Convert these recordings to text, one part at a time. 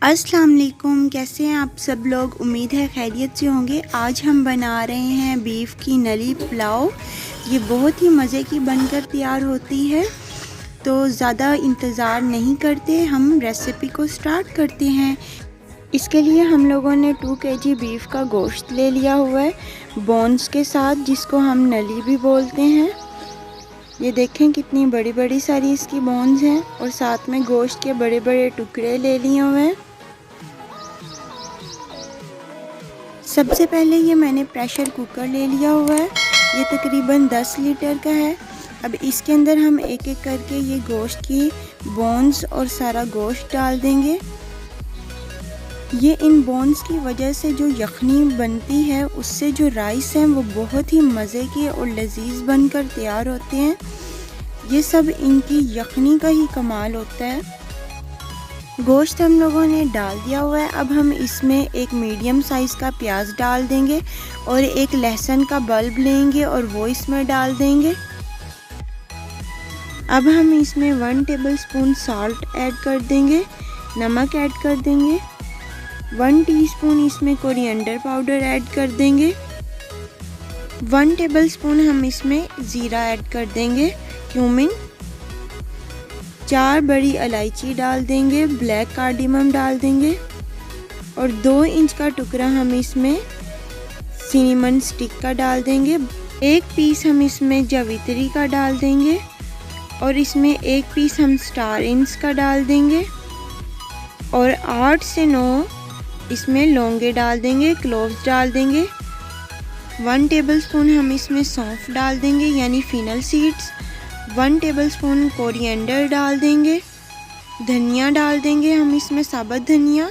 अस्सलाम वालेकुम, कैसे हैं आप सब लोग। उम्मीद है खैरियत से होंगे। आज हम बना रहे हैं बीफ की नली पुलाव। ये बहुत ही मज़े की बनकर तैयार होती है। तो ज़्यादा इंतज़ार नहीं करते, हम रेसिपी को स्टार्ट करते हैं। इसके लिए हम लोगों ने 2 kg बीफ का गोश्त ले लिया हुआ है, बोन्स के साथ, जिसको हम नली भी बोलते हैं। ये देखें कितनी बड़ी बड़ी सारी इसकी बोन्स हैं और साथ में गोश्त के बड़े बड़े टुकड़े ले लिए हुए हैं। सबसे पहले ये मैंने प्रेशर कुकर ले लिया हुआ है। ये तकरीबन 10 लीटर का है। अब इसके अंदर हम एक एक करके ये गोश्त की बोन्स और सारा गोश्त डाल देंगे। ये इन बोन्स की वजह से जो यखनी बनती है, उससे जो राइस हैं वो बहुत ही मज़े के और लजीज बनकर तैयार होते हैं। ये सब इनकी यखनी का ही कमाल होता है। गोश्त हम लोगों ने डाल दिया हुआ है। अब हम इसमें एक मीडियम साइज़ का प्याज डाल देंगे और एक लहसुन का बल्ब लेंगे और वो इसमें डाल देंगे। अब हम इसमें 1 टेबलस्पून सॉल्ट ऐड कर देंगे, नमक ऐड कर देंगे। 1 टीस्पून इसमें कोरिएंडर पाउडर ऐड कर देंगे। 1 टेबलस्पून हम इसमें ज़ीरा ऐड कर देंगे, क्यूमिन। 4 बड़ी इलायची डाल देंगे, ब्लैक कार्डिमम डाल देंगे और 2 इंच का टुकड़ा हम इसमें सिनेमन स्टिक का डाल देंगे। 1 पीस हम इसमें जावित्री का डाल देंगे और इसमें 1 पीस हम स्टार एनिस का डाल देंगे और 8 से 9 इसमें लौंगे डाल देंगे, क्लोव्स डाल देंगे। 1 टेबलस्पून हम इसमें सौंफ डाल देंगे यानी फीनल सीड्स। 1 टेबलस्पून कोरिएंडर डाल देंगे। धनिया डाल देंगे हम इसमें, साबुत धनिया।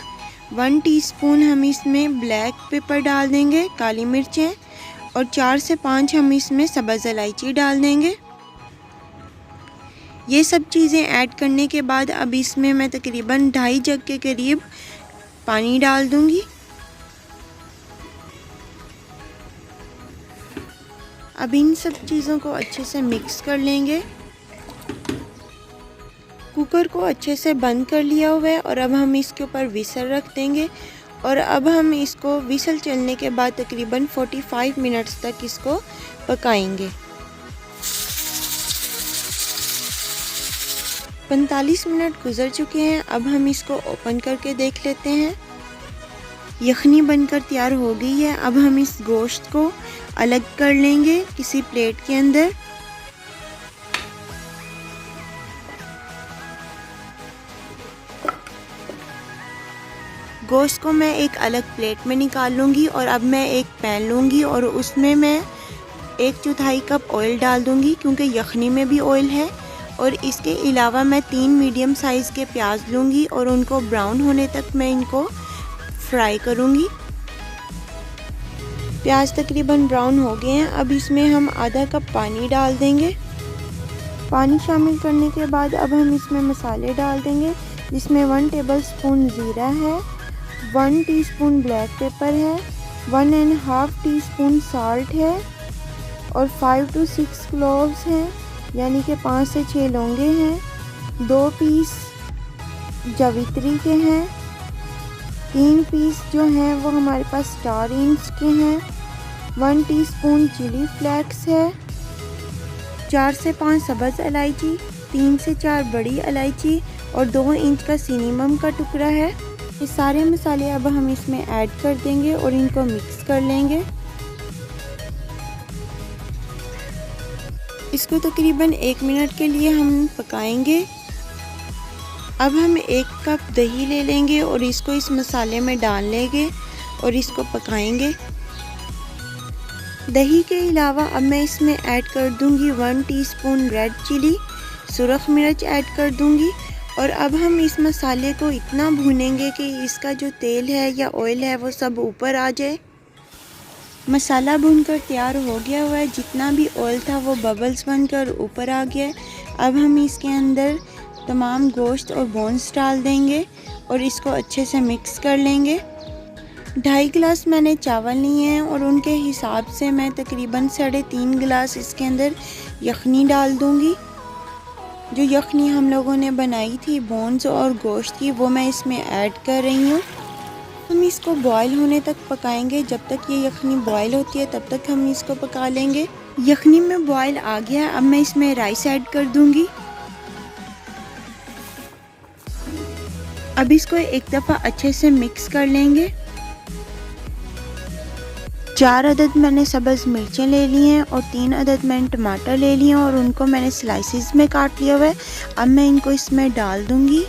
1 टीस्पून हम इसमें ब्लैक पेपर डाल देंगे, काली मिर्चें। और 4 से 5 हम इसमें सब्ज़ इलायची डाल देंगे। ये सब चीज़ें ऐड करने के बाद अब इसमें मैं तकरीबन 2.5 जग के करीब पानी डाल दूँगी। अब इन सब चीज़ों को अच्छे से मिक्स कर लेंगे। कुकर को अच्छे से बंद कर लिया हुआ है और अब हम इसके ऊपर विसल रख देंगे और अब हम इसको विसल चलने के बाद तकरीबन 45 मिनट्स तक इसको पकाएंगे। 45 मिनट गुजर चुके हैं। अब हम इसको ओपन करके देख लेते हैं। यखनी बनकर तैयार हो गई है। अब हम इस गोश्त को अलग कर लेंगे किसी प्लेट के अंदर। गोश्त को मैं एक अलग प्लेट में निकाल लूँगी और अब मैं एक पैन लूँगी और उसमें मैं 1/4 कप ऑयल डाल दूँगी, क्योंकि यखनी में भी ऑयल है। और इसके अलावा मैं 3 मीडियम साइज़ के प्याज लूँगी और उनको ब्राउन होने तक मैं इनको फ्राई करूँगी। प्याज तकरीबन ब्राउन हो गए हैं। अब इसमें हम आधा कप पानी डाल देंगे। पानी शामिल करने के बाद अब हम इसमें मसाले डाल देंगे, जिसमें 1 टेबलस्पून ज़ीरा है, 1 टीस्पून ब्लैक पेपर है, 1.5 टीस्पून सॉल्ट है और 5 से 6 क्लोव्स हैं यानी कि 5 से 6 लौंगे हैं। 2 पीस जावित्री के हैं। 3 पीस जो हैं वो हमारे पास स्टार एनिस के हैं। 1 टीस्पून चिली फ्लेक्स है। 4 से 5 सब्ज़ इलायची, 3 से 4 बड़ी इलायची और 2 इंच का सिनेमन का टुकड़ा है। ये सारे मसाले अब हम इसमें ऐड कर देंगे और इनको मिक्स कर लेंगे। इसको तकरीबन 1 मिनट के लिए हम पकाएंगे। अब हम 1 कप दही ले लेंगे और इसको इस मसाले में डाल लेंगे और इसको पकाएंगे। दही के अलावा अब मैं इसमें ऐड कर दूंगी 1 टीस्पून रेड चिली, सुरख मिर्च ऐड कर दूंगी। और अब हम इस मसाले को इतना भूनेंगे कि इसका जो तेल है या ऑयल है वो सब ऊपर आ जाए। मसाला भूनकर तैयार हो गया हुआ है। जितना भी ऑयल था वो बबल्स बनकर ऊपर आ गया है। अब हम इसके अंदर तमाम गोश्त और बोन्स डाल देंगे और इसको अच्छे से मिक्स कर लेंगे। 2.5 गिलास मैंने चावल लिए हैं और उनके हिसाब से मैं तकरीबन 3.5 गिलास इसके अंदर यखनी डाल दूंगी। जो यखनी हम लोगों ने बनाई थी बोन्स और गोश्त की, वो मैं इसमें ऐड कर रही हूँ। हम इसको बॉयल होने तक पकाएंगे। जब तक ये यखनी बॉयल होती है तब तक हम इसको पका लेंगे। यखनी में बॉयल आ गया है, अब मैं इसमें राइस ऐड कर दूंगी। अब इसको एक दफ़ा अच्छे से मिक्स कर लेंगे। 4 अदद मैंने सब्ज़ मिर्चें ले ली हैं और 3 अदद मैंने टमाटर ले लिए हैं और उनको मैंने स्लाइसिस में काट लिया हुआ है। अब मैं इनको इसमें डाल दूंगी।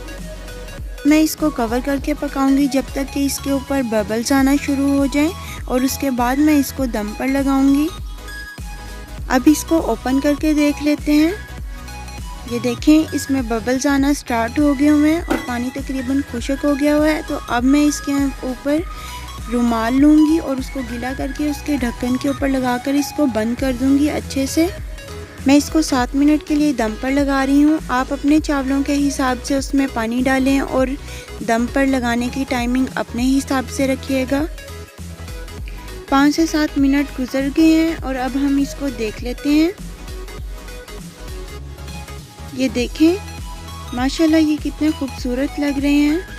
मैं इसको कवर करके पकाऊंगी जब तक कि इसके ऊपर बबल्स आना शुरू हो जाएं और उसके बाद मैं इसको दम पर लगाऊंगी। अब इसको ओपन करके देख लेते हैं। ये देखें, इसमें बबल्स आना स्टार्ट हो गए हुए हैं और पानी तकरीबन खुश्क हो गया हुआ है। तो अब मैं इसके ऊपर रुमाल लूँगी और उसको गीला करके उसके ढक्कन के ऊपर लगाकर इसको बंद कर दूँगी अच्छे से। मैं इसको 7 मिनट के लिए दम पर लगा रही हूँ। आप अपने चावलों के हिसाब से उसमें पानी डालें और दम पर लगाने की टाइमिंग अपने हिसाब से रखिएगा। 5 से 7 मिनट गुजर गए हैं और अब हम इसको देख लेते हैं। ये देखें, माशाल्लाह ये कितने खूबसूरत लग रहे हैं।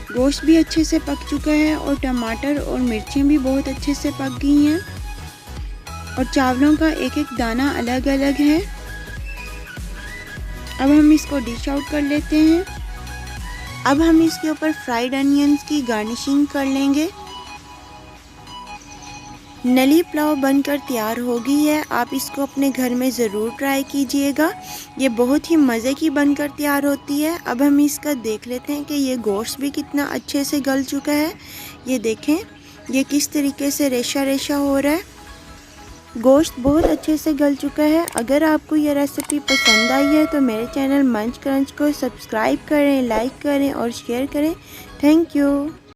गोश्त भी अच्छे से पक चुका है और टमाटर और मिर्चें भी बहुत अच्छे से पक गई हैं और चावलों का एक एक दाना अलग अलग है। अब हम इसको डिश आउट कर लेते हैं। अब हम इसके ऊपर फ्राइड अनियंस की गार्निशिंग कर लेंगे। नली पुलाव बनकर तैयार हो गई है। आप इसको अपने घर में ज़रूर ट्राई कीजिएगा। ये बहुत ही मज़े की बनकर तैयार होती है। अब हम इसका देख लेते हैं कि ये गोश्त भी कितना अच्छे से गल चुका है। ये देखें, ये किस तरीके से रेशा रेशा हो रहा है। गोश्त बहुत अच्छे से गल चुका है। अगर आपको ये रेसिपी पसंद आई है तो मेरे चैनल मंच क्रंच को सब्सक्राइब करें, लाइक करें और शेयर करें। Thank you.